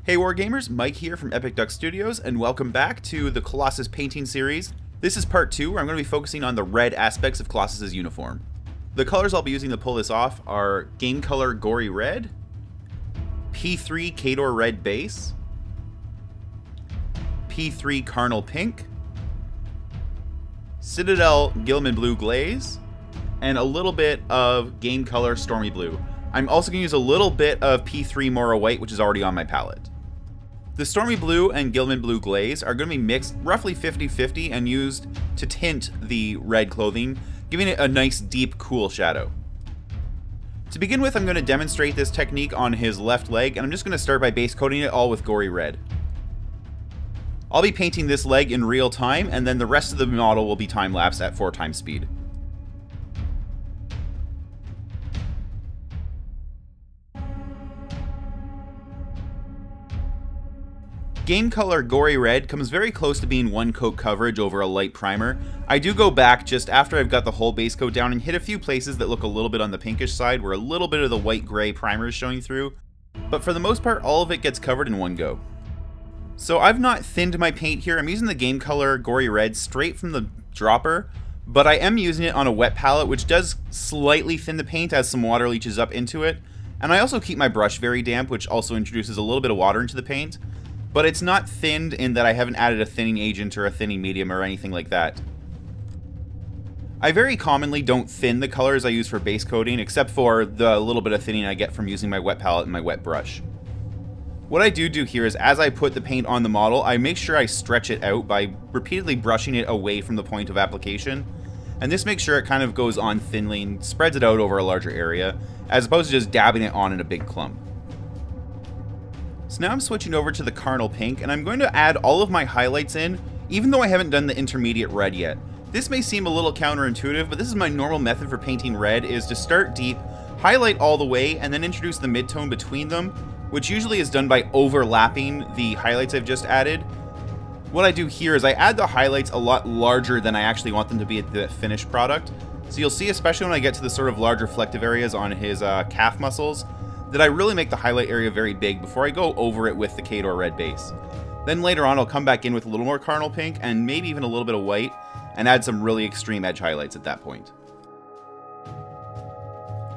Hey Wargamers, Mike here from Epic Duck Studios, and welcome back to the Colossus painting series. This is part 2, where I'm going to be focusing on the red aspects of Colossus's uniform. The colors I'll be using to pull this off are Game Color Gory Red, P3 Khador Red Base, P3 Carnal Pink, Citadel Guilliman Blue Glaze, and a little bit of Game Color Stormy Blue. I'm also going to use a little bit of P3 Mora White, which is already on my palette. The Stormy Blue and Guilliman Blue Glaze are going to be mixed roughly 50-50 and used to tint the red clothing, giving it a nice deep cool shadow. To begin with, I'm going to demonstrate this technique on his left leg, and I'm just going to start by base coating it all with Gory Red. I'll be painting this leg in real time, and then the rest of the model will be time-lapse at 4x speed. Game Color Gory Red comes very close to being one coat coverage over a light primer. I do go back just after I've got the whole base coat down and hit a few places that look a little bit on the pinkish side where a little bit of the white-gray primer is showing through, but for the most part all of it gets covered in one go. So I've not thinned my paint here. I'm using the Game Color Gory Red straight from the dropper, but I am using it on a wet palette, which does slightly thin the paint as some water leaches up into it, and I also keep my brush very damp, which also introduces a little bit of water into the paint. But it's not thinned in that I haven't added a thinning agent or a thinning medium or anything like that. I very commonly don't thin the colors I use for base coating, except for the little bit of thinning I get from using my wet palette and my wet brush. What I do here is, as I put the paint on the model, I make sure I stretch it out by repeatedly brushing it away from the point of application. And this makes sure it kind of goes on thinly and spreads it out over a larger area, as opposed to just dabbing it on in a big clump. So now I'm switching over to the Carnal Pink, and I'm going to add all of my highlights in, even though I haven't done the intermediate red yet. This may seem a little counterintuitive, but this is my normal method for painting red, is to start deep, highlight all the way, and then introduce the midtone between them, which usually is done by overlapping the highlights I've just added. What I do here is I add the highlights a lot larger than I actually want them to be at the finished product. So you'll see, especially when I get to the sort of large reflective areas on his calf muscles, that I really make the highlight area very big before I go over it with the Khador Red base. Then later on I'll come back in with a little more Carnal Pink and maybe even a little bit of white and add some really extreme edge highlights at that point.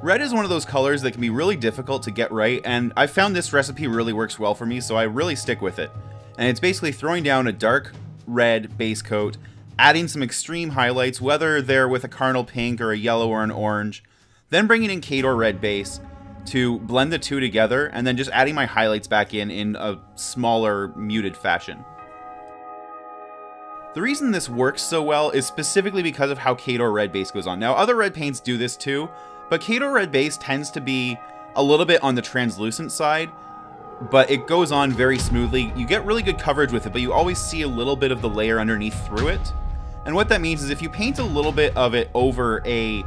Red is one of those colors that can be really difficult to get right, and I found this recipe really works well for me, so I really stick with it. And it's basically throwing down a dark red base coat, adding some extreme highlights, whether they're with a Carnal Pink or a yellow or an orange, then bringing in Khador Red base to blend the two together, and then just adding my highlights back in a smaller, muted fashion. The reason this works so well is specifically because of how Khador Red base goes on. Now, other red paints do this too, but Khador Red base tends to be a little bit on the translucent side, but it goes on very smoothly. You get really good coverage with it, but you always see a little bit of the layer underneath through it. And what that means is if you paint a little bit of it over a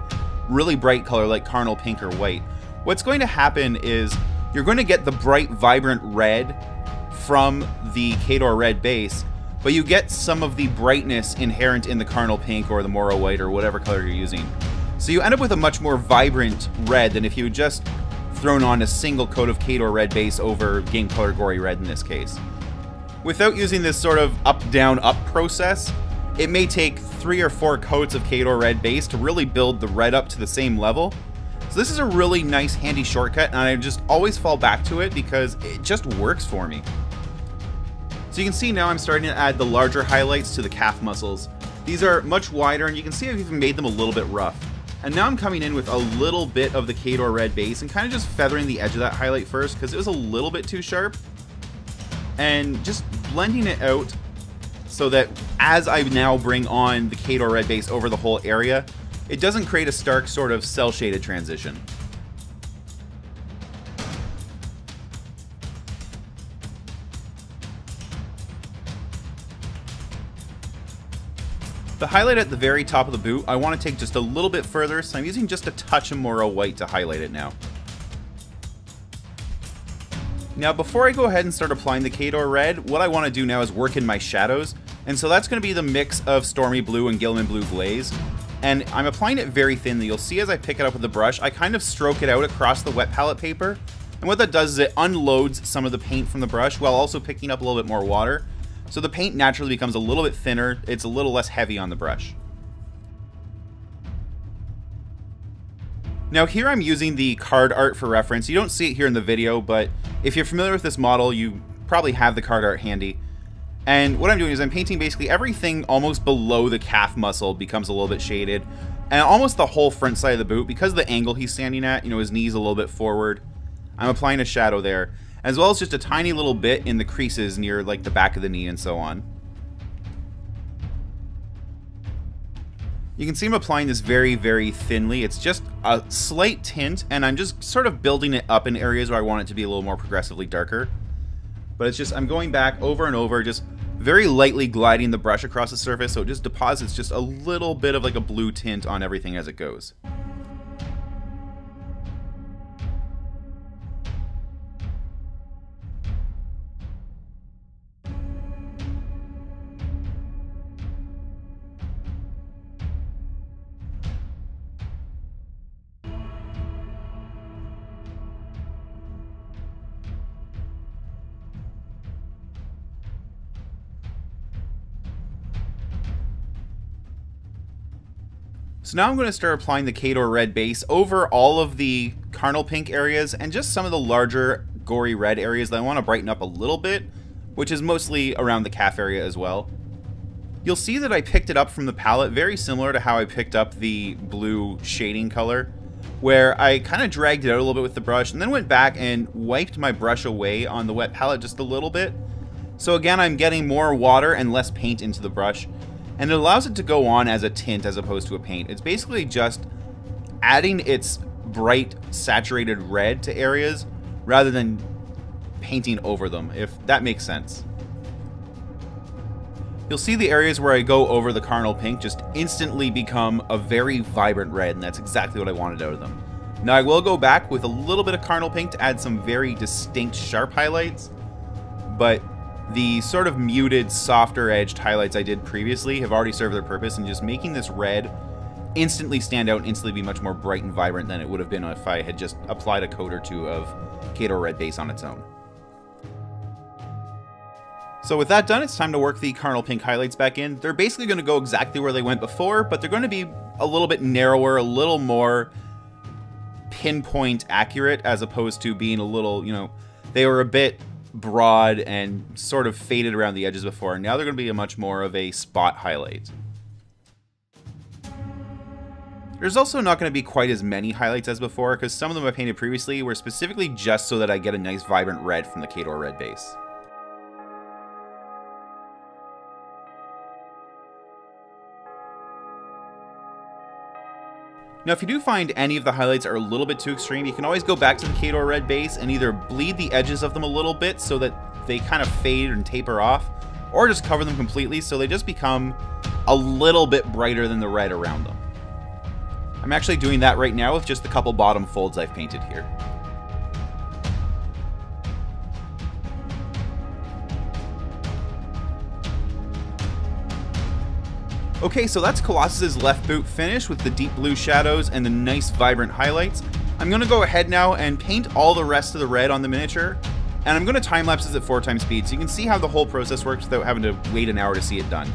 really bright color like Carnal Pink or white, what's going to happen is you're going to get the bright, vibrant red from the Khador Red base, but you get some of the brightness inherent in the Carnal Pink or the Mora White or whatever color you're using. So you end up with a much more vibrant red than if you had just thrown on a single coat of Khador Red base over Game Color Gory Red in this case. Without using this sort of up-down-up process, it may take 3 or 4 coats of Khador Red base to really build the red up to the same level. So this is a really nice, handy shortcut, and I just always fall back to it because it just works for me. So you can see now I'm starting to add the larger highlights to the calf muscles. These are much wider, and you can see I've even made them a little bit rough. And now I'm coming in with a little bit of the Khador Red base and kind of just feathering the edge of that highlight first because it was a little bit too sharp. And just blending it out so that as I now bring on the Khador Red base over the whole area, it doesn't create a stark sort of cel-shaded transition. The highlight at the very top of the boot, I want to take just a little bit further, so I'm using just a touch of Mora White to highlight it now. Now before I go ahead and start applying the Khador Red, what I want to do now is work in my shadows, and so that's going to be the mix of Stormy Blue and Guilliman Blue Glaze. And I'm applying it very thinly. You'll see as I pick it up with the brush, I kind of stroke it out across the wet palette paper And what that does is it unloads some of the paint from the brush while also picking up a little bit more water. So the paint naturally becomes a little bit thinner. It's a little less heavy on the brush. Now here I'm using the card art for reference. You don't see it here in the video, but if you're familiar with this model, you probably have the card art handy. And what I'm doing is I'm painting basically everything almost below the calf muscle becomes a little bit shaded. And almost the whole front side of the boot, because of the angle he's standing at, you know, his knee's a little bit forward. I'm applying a shadow there, as well as just a tiny little bit in the creases near like the back of the knee and so on. You can see I'm applying this very, very thinly. It's just a slight tint, and I'm just sort of building it up in areas where I want it to be a little more progressively darker. But it's just, I'm going back over and over, just very lightly gliding the brush across the surface, so it just deposits just a little bit of like a blue tint on everything as it goes. So now I'm going to start applying the Khador red base over all of the carnal pink areas and just some of the larger gory red areas that I want to brighten up a little bit, which is mostly around the calf area as well. You'll see that I picked it up from the palette very similar to how I picked up the blue shading color, where I kind of dragged it out a little bit with the brush and then went back and wiped my brush away on the wet palette just a little bit. So again, I'm getting more water and less paint into the brush. And it allows it to go on as a tint as opposed to a paint. It's basically just adding its bright, saturated red to areas rather than painting over them, if that makes sense. You'll see the areas where I go over the carnal pink just instantly become a very vibrant red, and that's exactly what I wanted out of them. Now I will go back with a little bit of carnal pink to add some very distinct sharp highlights, but the sort of muted, softer edged highlights I did previously have already served their purpose, and just making this red instantly stand out and instantly be much more bright and vibrant than it would have been if I had just applied a coat or two of Khador red base on its own. So with that done, it's time to work the carnal pink highlights back in. They're basically going to go exactly where they went before, but they're going to be a little bit narrower, a little more pinpoint accurate, as opposed to being a little, you know, they were a bit broad and sort of faded around the edges before. Now they're going to be a much more of a spot highlight. There's also not going to be quite as many highlights as before, because some of them I painted previously were specifically just so that I get a nice vibrant red from the Khador red base. Now, if you do find any of the highlights are a little bit too extreme, you can always go back to the Khador red base and either bleed the edges of them a little bit so that they kind of fade and taper off, or just cover them completely so they just become a little bit brighter than the red around them. I'm actually doing that right now with just the couple bottom folds I've painted here. Okay, so that's Colossus's left boot finished with the deep blue shadows and the nice vibrant highlights. I'm going to go ahead now and paint all the rest of the red on the miniature, and I'm going to time lapse this at 4x speed so you can see how the whole process works without having to wait an hour to see it done.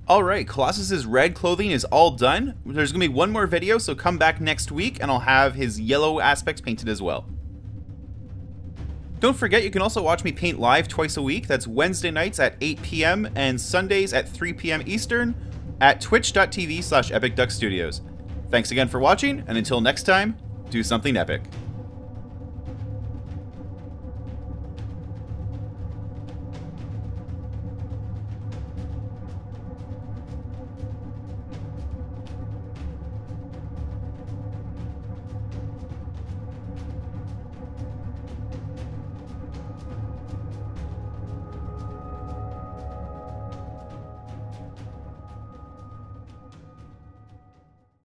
Alright, Colossus's red clothing is all done. There's going to be one more video, so come back next week and I'll have his yellow aspects painted as well. Don't forget, you can also watch me paint live twice a week. That's Wednesday nights at 8 p.m. and Sundays at 3 p.m. Eastern at twitch.tv/epicduckstudios. Thanks again for watching, and until next time, do something epic.